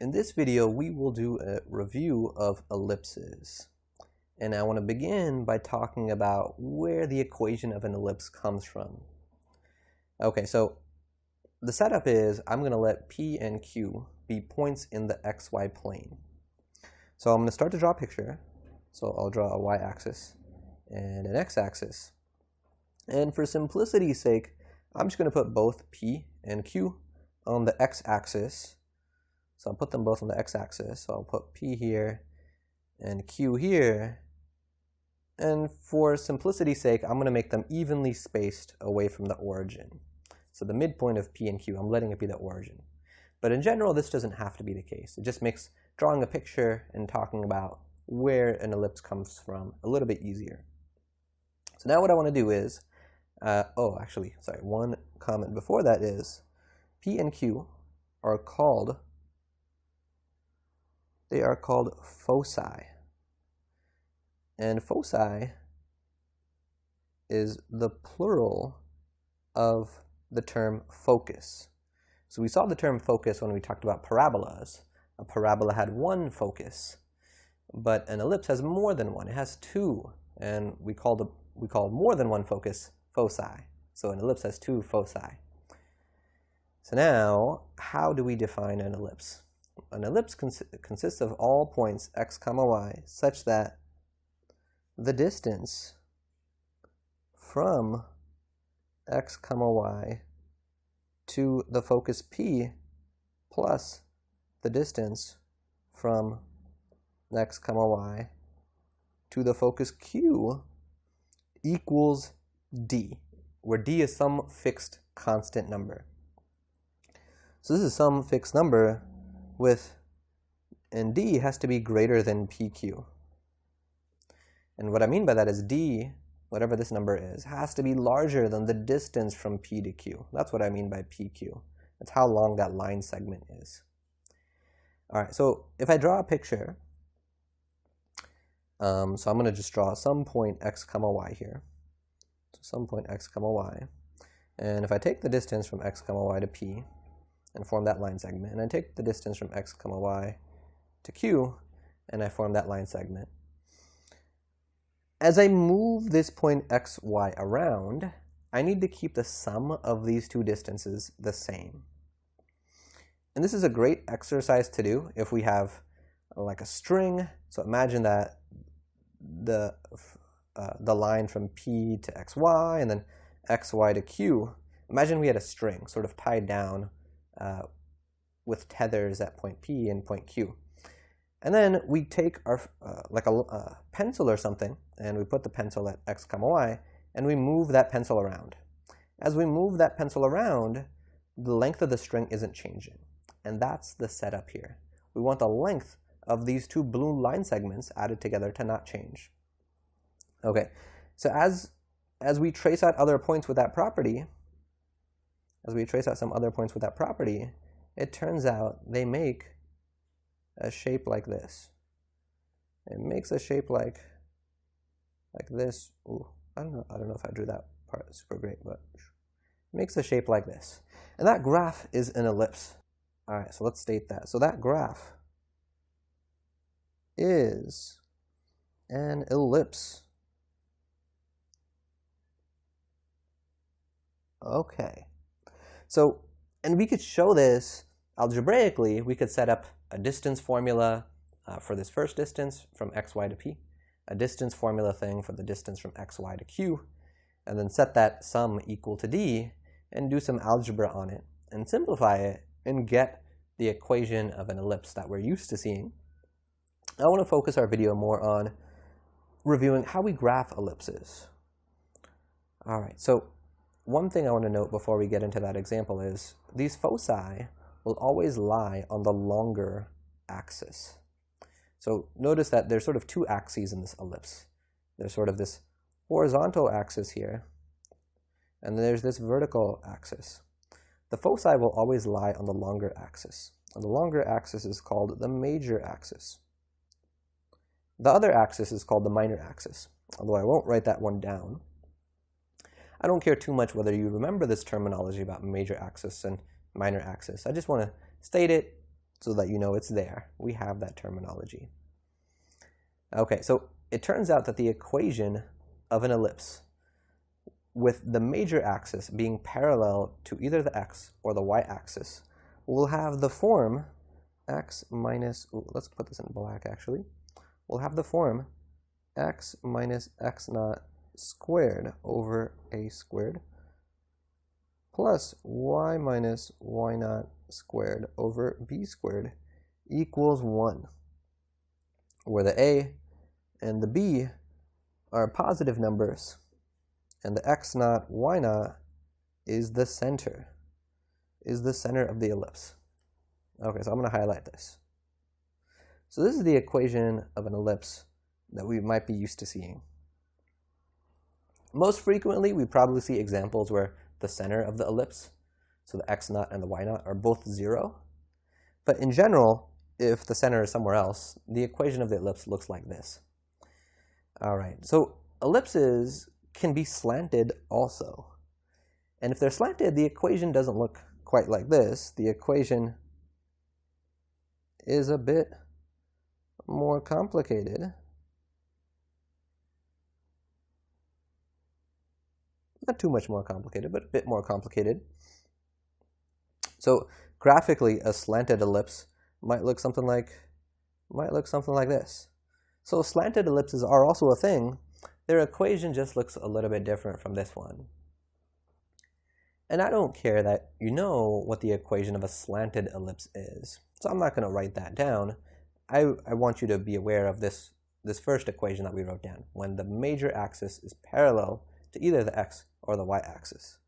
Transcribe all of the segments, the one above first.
In this video, we will do a review of ellipses. And I want to begin by talking about where the equation of an ellipse comes from. Okay, so the setup is I'm going to let P and Q be points in the xy plane. So I'm going to start to draw a picture. So I'll draw a y-axis and an x-axis. And for simplicity's sake, I'm just going to put both P and Q on the x-axis. So I'll put them both on the x-axis. So I'll put P here and Q here. And for simplicity's sake, I'm going to make them evenly spaced away from the origin. So the midpoint of P and Q, I'm letting it be the origin. But in general, this doesn't have to be the case. It just makes drawing a picture and talking about where an ellipse comes from a little bit easier. So now what I want to do is, one comment before that is, P and Q are called foci. And foci is the plural of the term focus. So we saw the term focus when we talked about parabolas. A parabola had one focus, but an ellipse has more than one. It has two, and we call more than one focus foci. So an ellipse has two foci. So now, how do we define an ellipse? An ellipse consists of all points x, y such that the distance from x, y to the focus P plus the distance from x, y to the focus Q equals d, where d is some fixed constant number. So this is some fixed number and d has to be greater than PQ. And what I mean by that is d, whatever this number is, has to be larger than the distance from P to Q. That's what I mean by PQ. That's how long that line segment is. All right, so if I draw a picture, so I'm going to just draw some point x, y here. So some point x, y. And if I take the distance from x, y to P and form that line segment, and I take the distance from x, y to Q and I form that line segment, as I move this point x, y around, I need to keep the sum of these two distances the same. And this is a great exercise to do if we have like a string. So imagine that the line from P to xy and then xy to Q. Imagine we had a string sort of tied down with tethers at point P and point Q. And then we take our like a pencil or something, and we put the pencil at x, y, and we move that pencil around. As we move that pencil around, the length of the string isn't changing. And that's the setup here. We want the length of these two blue line segments added together to not change. Okay, so as we trace out other points with that property, it turns out they make a shape like this. It makes a shape like this. Ooh, I don't know if I drew that part super great, but it makes a shape like this. And that graph is an ellipse. All right, so let's state that. So that graph is an ellipse. Okay. So, and we could show this algebraically. We could set up a distance formula for this first distance from xy to P, a distance formula thing for the distance from xy to Q, and then set that sum equal to d and do some algebra on it and simplify it and get the equation of an ellipse that we're used to seeing. I want to focus our video more on reviewing how we graph ellipses. All right, so one thing I want to note before we get into that example is these foci will always lie on the longer axis. So notice that there's sort of two axes in this ellipse. There's sort of this horizontal axis here, and then there's this vertical axis. The foci will always lie on the longer axis. And the longer axis is called the major axis. The other axis is called the minor axis, although I won't write that one down. I don't care too much whether you remember this terminology about major axis and minor axis. I just want to state it so that you know it's there. We have that terminology. Okay, so it turns out that the equation of an ellipse with the major axis being parallel to either the x or the y-axis will have the form x minus, let's put this in black actually, we'll have the form x minus x naught squared over a squared plus y minus y naught squared over b squared equals 1, where the a and the b are positive numbers, and the x naught, y naught is the center of the ellipse. Okay, so I'm going to highlight this. So this is the equation of an ellipse that we might be used to seeing. Most frequently, we probably see examples where the center of the ellipse, so the x naught and the y naught, are both 0. But in general, if the center is somewhere else, the equation of the ellipse looks like this. All right, so ellipses can be slanted also. And if they're slanted, the equation doesn't look quite like this. The equation is a bit more complicated. Not too much more complicated, but a bit more complicated. So graphically, a slanted ellipse might look something like this. So slanted ellipses are also a thing. Their equation just looks a little bit different from this one. And I don't care that you know what the equation of a slanted ellipse is. So I'm not going to write that down. I want you to be aware of this first equation that we wrote down, when the major axis is parallel to either the x or the y-axis.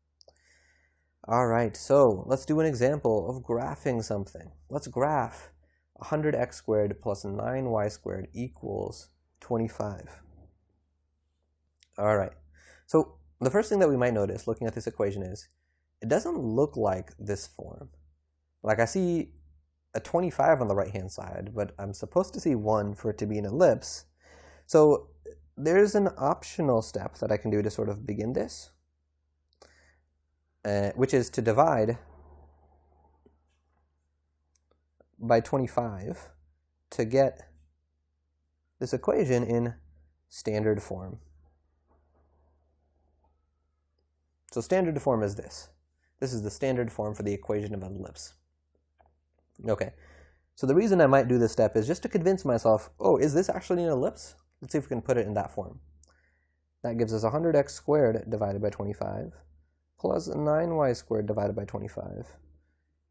All right, so let's do an example of graphing something. Let's graph 100x squared plus 9y squared equals 25. All right, so the first thing that we might notice looking at this equation is it doesn't look like this form. Like I see a 25 on the right-hand side, but I'm supposed to see 1 for it to be an ellipse. So there's an optional step that I can do to sort of begin this, which is to divide by 25 to get this equation in standard form. So standard form is this. This is the standard form for the equation of an ellipse. Okay, so the reason I might do this step is just to convince myself, oh, is this actually an ellipse? Let's see if we can put it in that form. That gives us 100x squared divided by 25 plus 9y squared divided by 25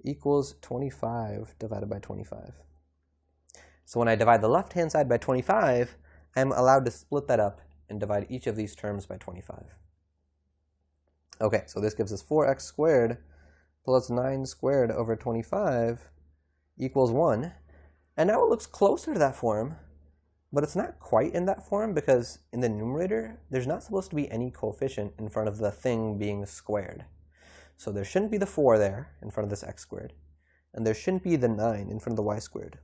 equals 25 divided by 25. So when I divide the left-hand side by 25, I'm allowed to split that up and divide each of these terms by 25. Okay, so this gives us 4x squared plus 9 squared over 25 equals 1. And now it looks closer to that form, but it's not quite in that form because in the numerator, there's not supposed to be any coefficient in front of the thing being squared. So there shouldn't be the 4 there in front of this x squared, and there shouldn't be the 9 in front of the y squared.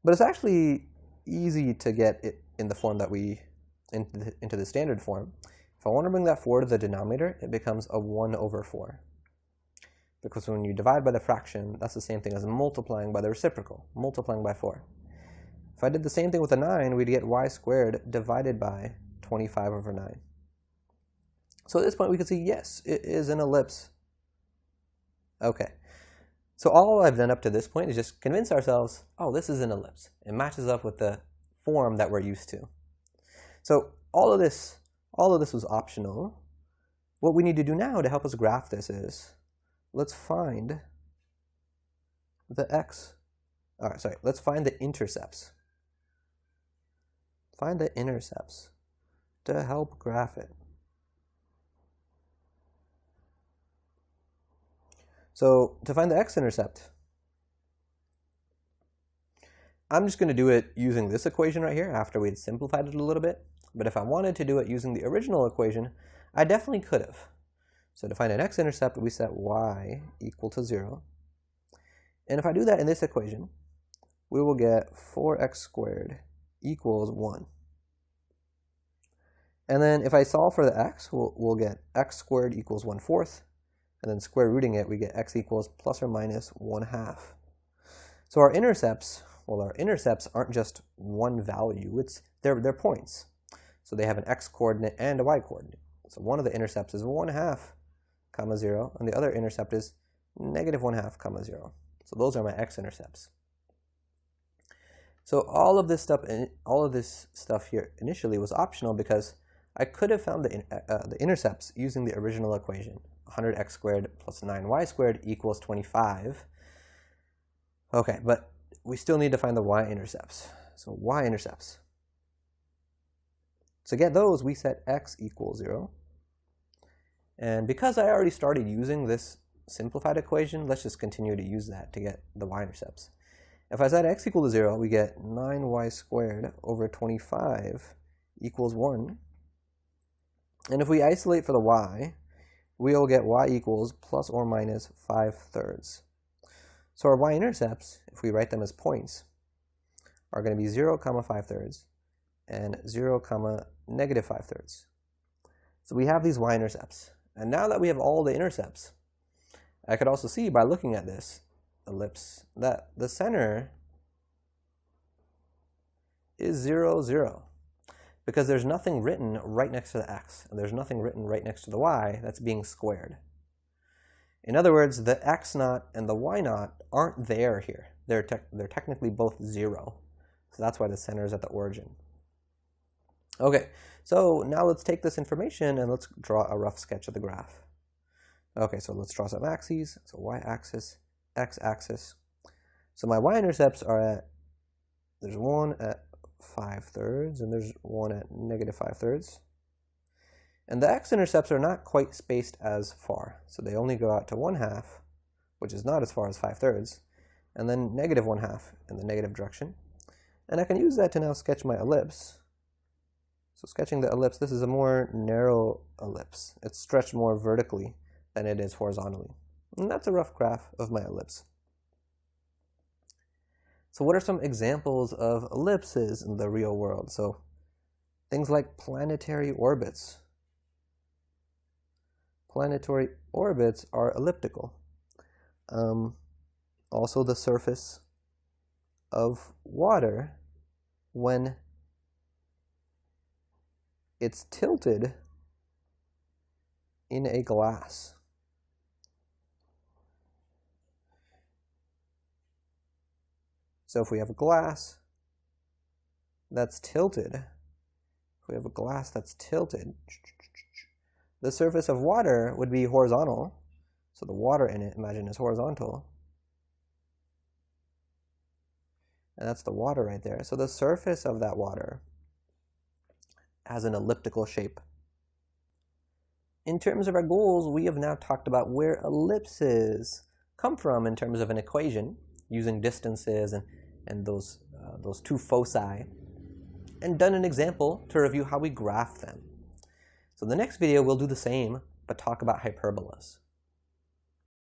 But it's actually easy to get it in the form that into the standard form. If I want to bring that 4 to the denominator, it becomes a 1 over 4. Because when you divide by the fraction, that's the same thing as multiplying by the reciprocal, multiplying by 4. If I did the same thing with a 9, we'd get y squared divided by 25 over 9. So at this point, we could see, yes, it is an ellipse. Okay. So all I've done up to this point is just convince ourselves, oh, this is an ellipse. It matches up with the form that we're used to. So all of this was optional. What we need to do now to help us graph this is, let's find the let's find the intercepts. Find the intercepts to help graph it. So to find the x-intercept, I'm just going to do it using this equation right here after we'd simplified it a little bit. But if I wanted to do it using the original equation, I definitely could have. So to find an x-intercept, we set y equal to 0. And if I do that in this equation, we will get 4x squared equals 1. And then if I solve for the x, we'll get x squared equals 1/4. And then square rooting it, we get x equals plus or minus 1/2. So our intercepts, well, our intercepts aren't just one value, they're points. So they have an x-coordinate and a y-coordinate. So one of the intercepts is 1/2, 0, and the other intercept is -1/2, 0. So those are my x-intercepts. So all of this stuff here initially was optional because I could have found the intercepts using the original equation, 100x squared plus 9y squared equals 25. Okay, but we still need to find the y-intercepts. So y-intercepts. To get those, we set x equals 0. And because I already started using this simplified equation, let's just continue to use that to get the y-intercepts. If I set x equal to 0, we get 9y squared over 25 equals 1. And if we isolate for the y, we'll get y equals plus or minus 5/3. So our y-intercepts, if we write them as points, are going to be 0, 5/3 and 0, -5/3. So we have these y-intercepts. And now that we have all the intercepts, I could also see by looking at this ellipse that the center is 0, 0. Because there's nothing written right next to the x, and there's nothing written right next to the y that's being squared. In other words, the x0 and the y0 aren't there here. They're technically both 0. So that's why the center is at the origin. Okay, so now let's take this information and let's draw a rough sketch of the graph. Okay, so let's draw some axes. So y-axis, x-axis. So my y-intercepts are at, there's one at 5/3 and there's one at -5/3. And the x-intercepts are not quite spaced as far. So they only go out to 1/2, which is not as far as 5/3, and then -1/2 in the negative direction. And I can use that to now sketch my ellipse. So sketching the ellipse, this is a more narrow ellipse. It's stretched more vertically than it is horizontally. And that's a rough graph of my ellipse. So what are some examples of ellipses in the real world? So things like planetary orbits. Planetary orbits are elliptical. Also the surface of water when it's tilted in a glass. So if we have a glass that's tilted, the surface of water would be horizontal. So the water in it, imagine, is horizontal. And that's the water right there. So the surface of that water has an elliptical shape. In terms of our goals, we have now talked about where ellipses come from in terms of an equation, using distances and those two foci, and done an example to review how we graph them. So the next video we'll do the same, but talk about hyperbolas.